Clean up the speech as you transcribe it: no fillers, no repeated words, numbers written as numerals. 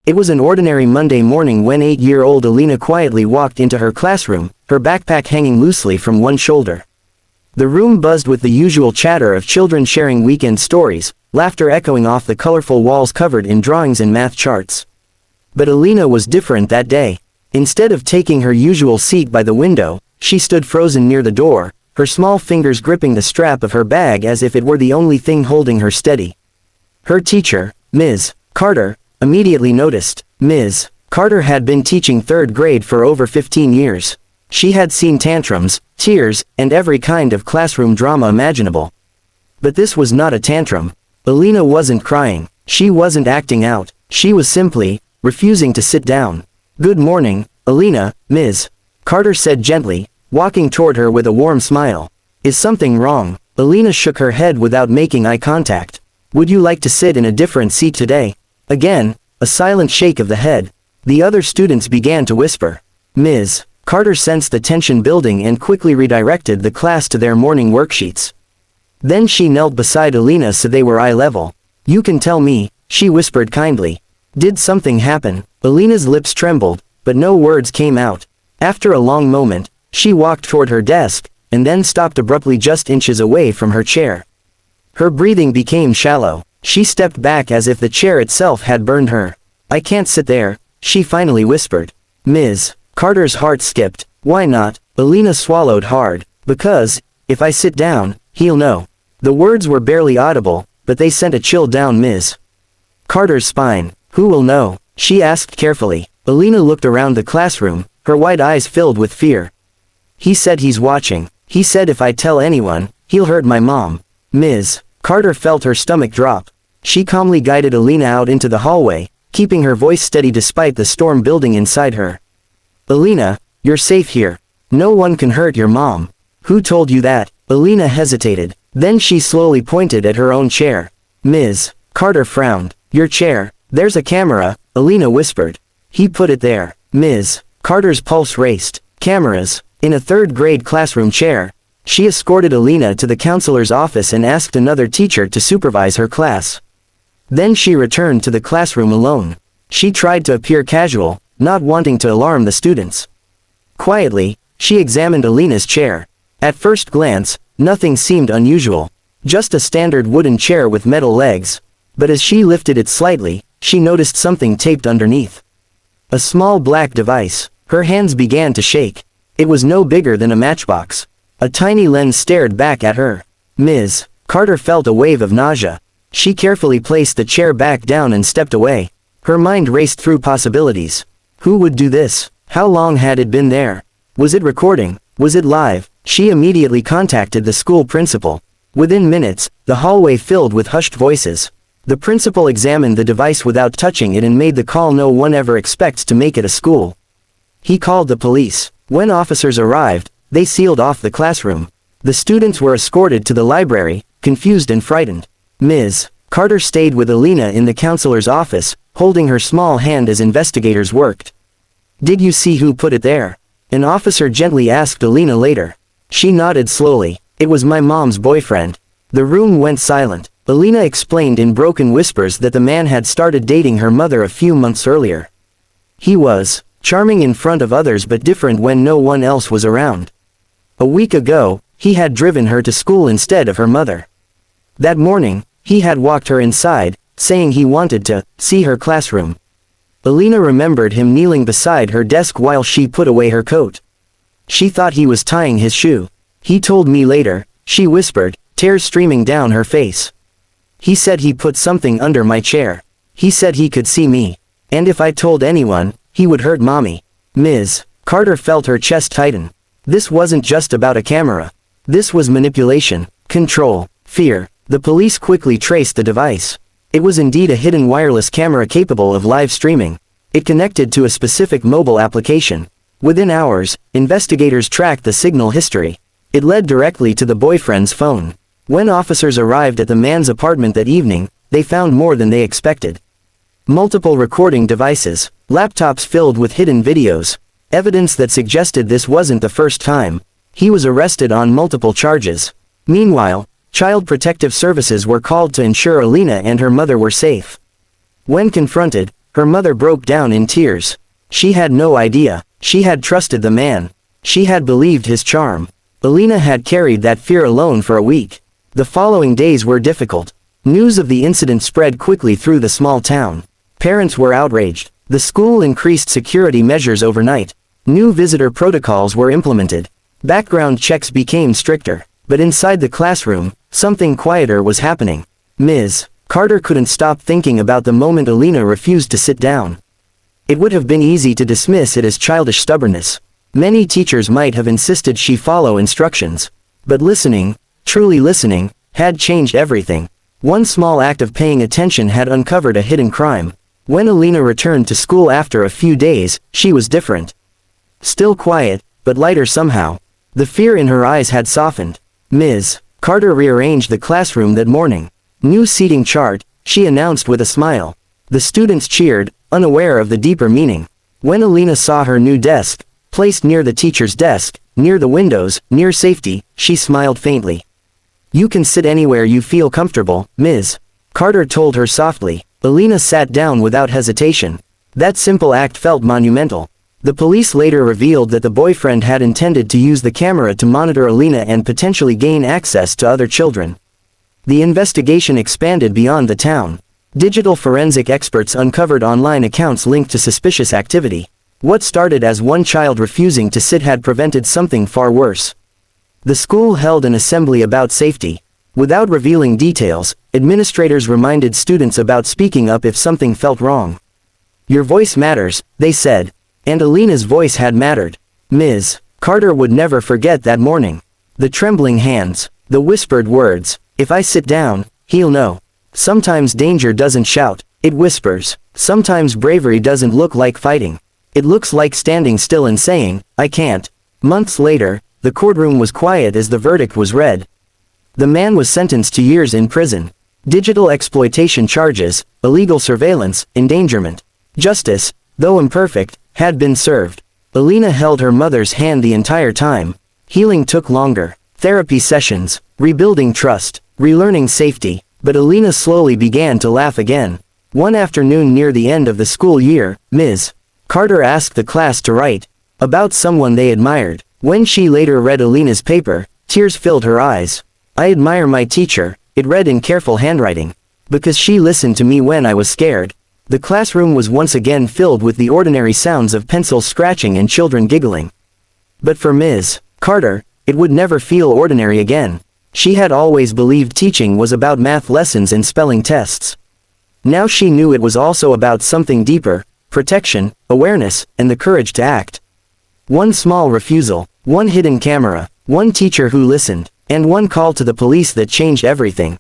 It was an ordinary Monday morning when 8-year-old Alina quietly walked into her classroom, her backpack hanging loosely from one shoulder. The room buzzed with the usual chatter of children sharing weekend stories, laughter echoing off the colorful walls covered in drawings and math charts. But Alina was different that day. Instead of taking her usual seat by the window, she stood frozen near the door, her small fingers gripping the strap of her bag as if it were the only thing holding her steady. Her teacher, Ms. Carter, immediately noticed. Ms. Carter had been teaching 3rd grade for over 15 years. She had seen tantrums, tears, and every kind of classroom drama imaginable. But this was not a tantrum. Alina wasn't crying. She wasn't acting out. She was simply refusing to sit down. "Good morning, Alina," Ms. Carter said gently, walking toward her with a warm smile. "Is something wrong?" Alina shook her head without making eye contact. "Would you like to sit in a different seat today?" Again, a silent shake of the head. The other students began to whisper. Ms. Carter sensed the tension building and quickly redirected the class to their morning worksheets. Then she knelt beside Alina so they were eye level. "You can tell me," she whispered kindly. "Did something happen?" Alina's lips trembled, but no words came out. After a long moment, she walked toward her desk, and then stopped abruptly just inches away from her chair. Her breathing became shallow. She stepped back as if the chair itself had burned her. "I can't sit there," she finally whispered. Ms. Carter's heart skipped. "Why not?" Alina swallowed hard. "Because, if I sit down, he'll know." The words were barely audible, but they sent a chill down Ms. Carter's spine. "Who will know?" she asked carefully. Alina looked around the classroom, her white eyes filled with fear. "He said he's watching. He said if I tell anyone, he'll hurt my mom." Ms. Carter felt her stomach drop. She calmly guided Alina out into the hallway, keeping her voice steady despite the storm building inside her. "Alina, you're safe here. No one can hurt your mom." "Who told you that?" Alina hesitated. Then she slowly pointed at her own chair. Ms. Carter frowned. "Your chair. There's a camera," Alina whispered. "He put it there." Ms. Carter's pulse raced. Cameras. In a 3rd grade classroom chair. She escorted Alina to the counselor's office and asked another teacher to supervise her class. Then she returned to the classroom alone. She tried to appear casual, not wanting to alarm the students. Quietly, she examined Alina's chair. At first glance, nothing seemed unusual. Just a standard wooden chair with metal legs. But as she lifted it slightly, she noticed something taped underneath. A small black device. Her hands began to shake. It was no bigger than a matchbox. A tiny lens stared back at her. Ms. Carter felt a wave of nausea. She carefully placed the chair back down and stepped away. Her mind raced through possibilities. Who would do this? How long had it been there? Was it recording? Was it live? She immediately contacted the school principal. Within minutes, the hallway filled with hushed voices. The principal examined the device without touching it and made the call no one ever expects to make at a school. He called the police. When officers arrived, they sealed off the classroom. The students were escorted to the library, confused and frightened. Ms. Carter stayed with Alina in the counselor's office, holding her small hand as investigators worked. "Did you see who put it there?" An officer gently asked Alina later. She nodded slowly. "It was my mom's boyfriend." The room went silent. Alina explained in broken whispers that the man had started dating her mother a few months earlier. He was charming in front of others but different when no one else was around. A week ago, he had driven her to school instead of her mother. That morning, he had walked her inside, saying he wanted to see her classroom. Alina remembered him kneeling beside her desk while she put away her coat. She thought he was tying his shoe. "He told me later," she whispered, tears streaming down her face. "He said he put something under my chair. He said he could see me. And if I told anyone, he would hurt mommy." Ms. Carter felt her chest tighten. This wasn't just about a camera. This was manipulation, control, fear. The police quickly traced the device. It was indeed a hidden wireless camera capable of live streaming. It connected to a specific mobile application. Within hours, investigators tracked the signal history. It led directly to the boyfriend's phone. When officers arrived at the man's apartment that evening, they found more than they expected. Multiple recording devices, laptops filled with hidden videos, evidence that suggested this wasn't the first time. He was arrested on multiple charges. Meanwhile, Child Protective Services were called to ensure Alina and her mother were safe. When confronted, Her mother broke down in tears. She had no idea. She had trusted the man. She had believed his charm. Alina had carried that fear alone for a week. The following days were difficult. News of the incident spread quickly through the small town. Parents were outraged. The school increased security measures overnight. New visitor protocols were implemented. Background checks became stricter. But inside the classroom, something quieter was happening. Ms. Carter couldn't stop thinking about the moment Alina refused to sit down. It would have been easy to dismiss it as childish stubbornness. Many teachers might have insisted she follow instructions. But listening, truly listening, had changed everything. One small act of paying attention had uncovered a hidden crime. When Alina returned to school after a few days, she was different. Still quiet, but lighter somehow. The fear in her eyes had softened. Ms. Carter rearranged the classroom that morning. New seating chart, she announced with a smile. The students cheered, unaware of the deeper meaning. When Alina saw her new desk, placed near the teacher's desk, near the windows, near safety, she smiled faintly. "You can sit anywhere you feel comfortable, Ms. Carter told her softly. Alina sat down without hesitation. That simple act felt monumental. The police later revealed that the boyfriend had intended to use the camera to monitor Alina and potentially gain access to other children. The investigation expanded beyond the town. Digital forensic experts uncovered online accounts linked to suspicious activity. What started as one child refusing to sit had prevented something far worse. The school held an assembly about safety. Without revealing details, administrators reminded students about speaking up if something felt wrong. "Your voice matters," they said. And Alina's voice had mattered. Ms. Carter would never forget that morning. The trembling hands, the whispered words, "If I sit down, he'll know." Sometimes danger doesn't shout, it whispers. Sometimes bravery doesn't look like fighting. It looks like standing still and saying, "I can't." Months later, the courtroom was quiet as the verdict was read. The man was sentenced to years in prison. Digital exploitation charges, illegal surveillance, endangerment. Justice, though imperfect, had been served. Alina held her mother's hand the entire time. Healing took longer. Therapy sessions, rebuilding trust, relearning safety. But Alina slowly began to laugh again. One afternoon near the end of the school year, Ms. Carter asked the class to write about someone they admired. When she later read Alina's paper, tears filled her eyes. "I admire my teacher," it read in careful handwriting. "Because she listened to me when I was scared." The classroom was once again filled with the ordinary sounds of pencils scratching and children giggling. But for Ms. Carter, it would never feel ordinary again. She had always believed teaching was about math lessons and spelling tests. Now she knew it was also about something deeper: protection, awareness, and the courage to act. One small refusal, one hidden camera, one teacher who listened, and one call to the police that changed everything.